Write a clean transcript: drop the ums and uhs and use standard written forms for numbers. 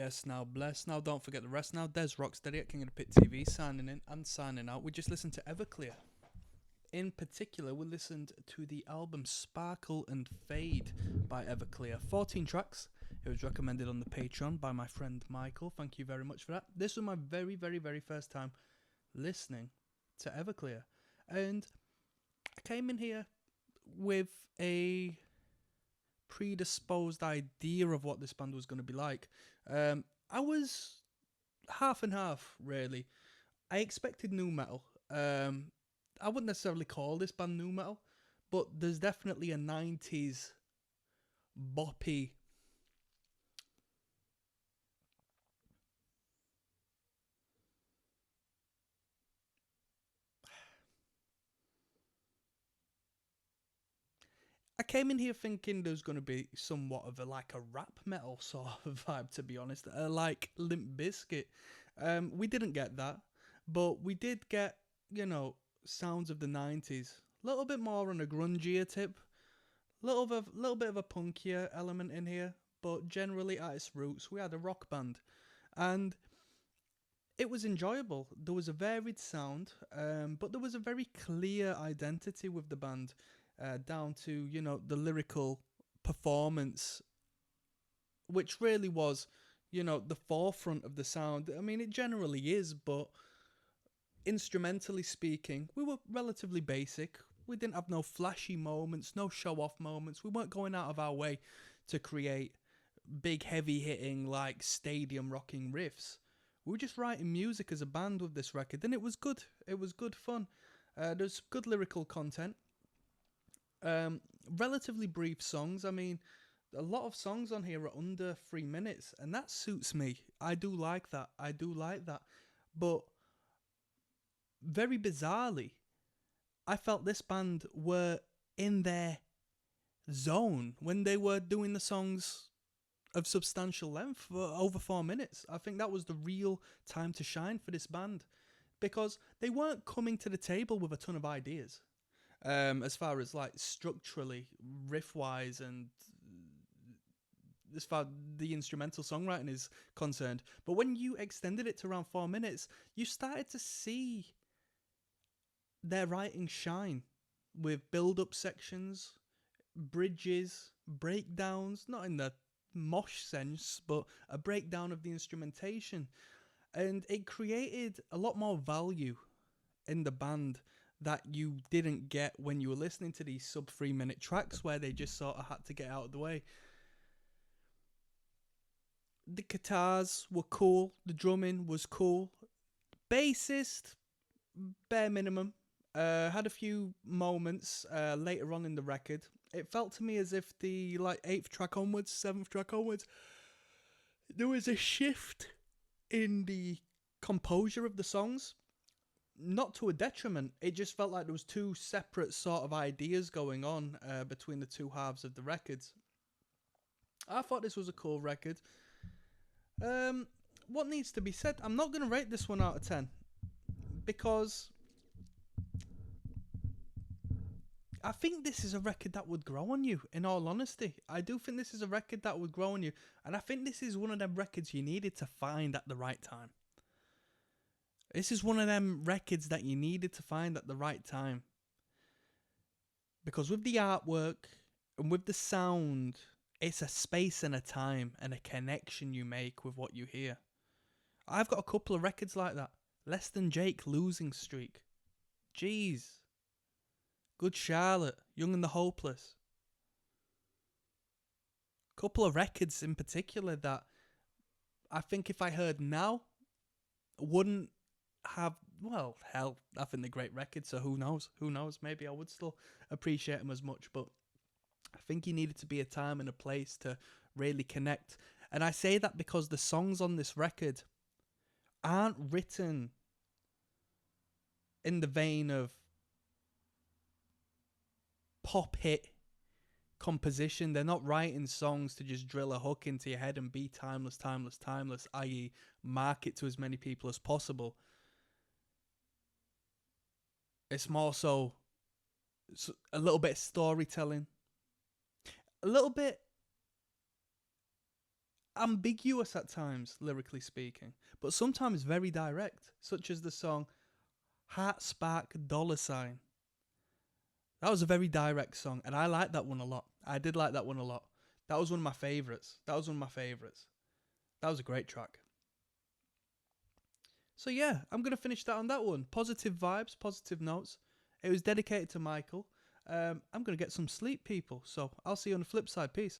Yes, now bless. Now don't forget the rest. Now there's ROCKSTEADY at KOTP TV signing in and signing out. We just listened to Everclear. In particular, we listened to the album Sparkle and Fade by Everclear. 14 tracks. It was recommended on the Patreon by my friend Michael. Thank you very much for that. This was my very, very, very first time listening to Everclear. And I came in here with a predisposed idea of what this band was going to be like. I was half and half, really. I expected nu metal. I wouldn't necessarily call this band nu metal, but there's definitely a 90s boppy I came in here thinking there was going to be somewhat of a rap metal sort of vibe, to be honest, like Limp Bizkit. We didn't get that, but we did get, sounds of the 90s. A little bit more on a grungier tip, little bit of a punkier element in here, but generally at its roots, we had a rock band. And it was enjoyable. There was a varied sound, but there was a very clear identity with the band, down to, the lyrical performance, which really was, the forefront of the sound. I mean, it generally is, but instrumentally speaking, we were relatively basic. We didn't have no flashy moments, no show-off moments. We weren't going out of our way to create big, heavy-hitting, stadium rocking riffs. We were just writing music as a band with this record, and it was good. It was good fun. There's good lyrical content. Relatively brief songs. I mean, a lot of songs on here are under 3 minutes, and that suits me. I do like that. But very bizarrely, I felt this band were in their zone when they were doing the songs of substantial length for over 4 minutes. I think that was the real time to shine for this band, because they weren't coming to the table with a ton of ideas, as far as structurally, riff wise, and as far as the instrumental songwriting is concerned. But when you extended it to around 4 minutes, you started to see their writing shine with build-up sections, bridges, breakdowns, not in the mosh sense, but a breakdown of the instrumentation. And it created a lot more value in the band that you didn't get when you were listening to these sub 3 minute tracks where they just sort of had to get out of the way. The guitars were cool, the drumming was cool. Bassist, bare minimum. Had a few moments later on in the record. It felt to me as if the 8th track onwards, 7th track onwards, there was a shift in the composure of the songs. Not to a detriment. It just felt like there was two separate sort of ideas going on between the two halves of the records. I thought this was a cool record. What needs to be said? I'm not going to rate this one out of 10, because I think this is a record that would grow on you, in all honesty. I do think this is a record that would grow on you. And I think this is one of them records you needed to find at the right time. This is one of them records that you needed to find at the right time. Because with the artwork and with the sound, it's a space and a time and a connection you make with what you hear. I've got a couple of records like that. Less Than Jake, Losing Streak. Jeez. Good Charlotte, Young and the Hopeless. Couple of records in particular that I think if I heard now, wouldn't have, well, hell, I think they're great records, so who knows? Maybe I would still appreciate them as much, but I think you needed to be a time and a place to really connect. And I say that because the songs on this record aren't written in the vein of pop hit composition. They're not writing songs to just drill a hook into your head and be timeless, i.e. market to as many people as possible. It's more so a little bit of storytelling, a little bit, ambiguous at times, lyrically speaking, but sometimes very direct, such as the song Heart Spark $. That was a very direct song, and I liked that one a lot. I did like that one a lot. That was one of my favourites. That was a great track. So yeah, I'm going to finish that on that one. Positive vibes, positive notes. It was dedicated to Michael. I'm going to get some sleep, people. So I'll see you on the flip side. Peace.